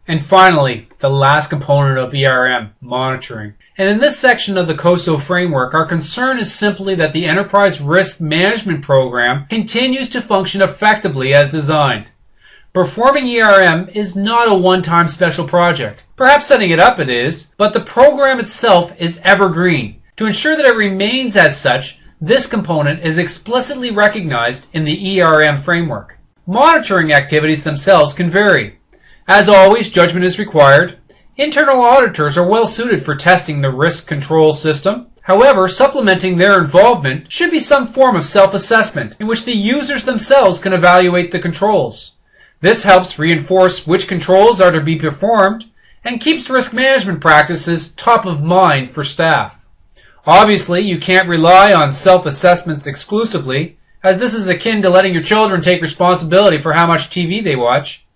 And finally, the last component of ERM, monitoring. And in this section of the COSO framework, our concern is simply that the enterprise risk management program continues to function effectively as designed. Performing ERM is not a one-time special project. Perhaps setting it up it is, but the program itself is evergreen. To ensure that it remains as such, this component is explicitly recognized in the ERM framework. Monitoring activities themselves can vary. As always, judgment is required. Internal auditors are well suited for testing the risk control system. However, supplementing their involvement should be some form of self-assessment in which the users themselves can evaluate the controls. This helps reinforce which controls are to be performed and keeps risk management practices top of mind for staff. Obviously, you can't rely on self-assessments exclusively, as this is akin to letting your children take responsibility for how much TV they watch.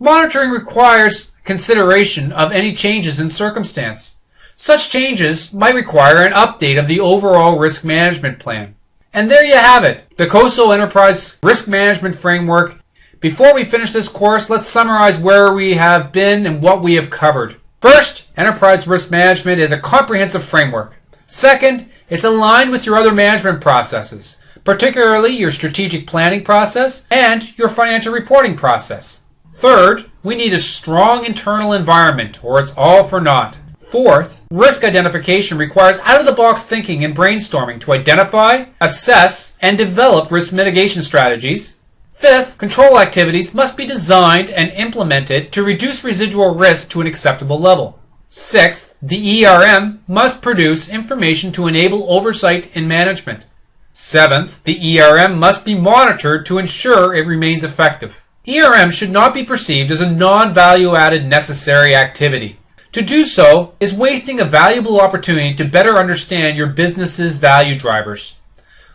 Monitoring requires consideration of any changes in circumstance. Such changes might require an update of the overall risk management plan. And there you have it, the COSO Enterprise Risk Management Framework. Before we finish this course, let's summarize where we have been and what we have covered. First, enterprise risk management is a comprehensive framework. Second, it's aligned with your other management processes, particularly your strategic planning process and your financial reporting process. Third, we need a strong internal environment or it's all for naught. Fourth, risk identification requires out-of-the-box thinking and brainstorming to identify, assess, and develop risk mitigation strategies. Fifth, control activities must be designed and implemented to reduce residual risk to an acceptable level. Sixth, the ERM must produce information to enable oversight and management. Seventh, the ERM must be monitored to ensure it remains effective. ERM should not be perceived as a non-value-added necessary activity. To do so is wasting a valuable opportunity to better understand your business's value drivers.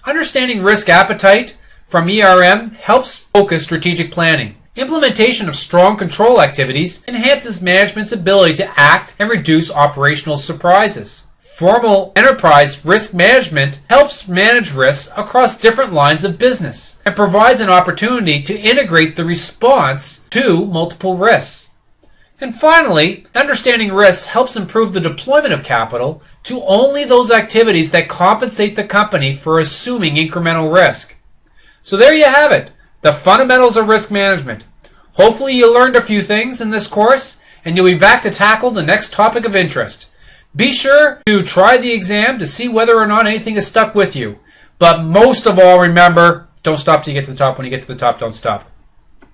Understanding risk appetite from ERM helps focus strategic planning. Implementation of strong control activities enhances management's ability to act and reduce operational surprises. Formal enterprise risk management helps manage risks across different lines of business and provides an opportunity to integrate the response to multiple risks. And finally, understanding risks helps improve the deployment of capital to only those activities that compensate the company for assuming incremental risk. So there you have it, the fundamentals of risk management. Hopefully you learned a few things in this course and you'll be back to tackle the next topic of interest. Be sure to try the exam to see whether or not anything is stuck with you. But most of all, remember, don't stop till you get to the top. When you get to the top, don't stop.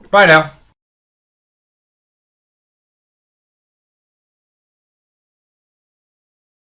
Bye now.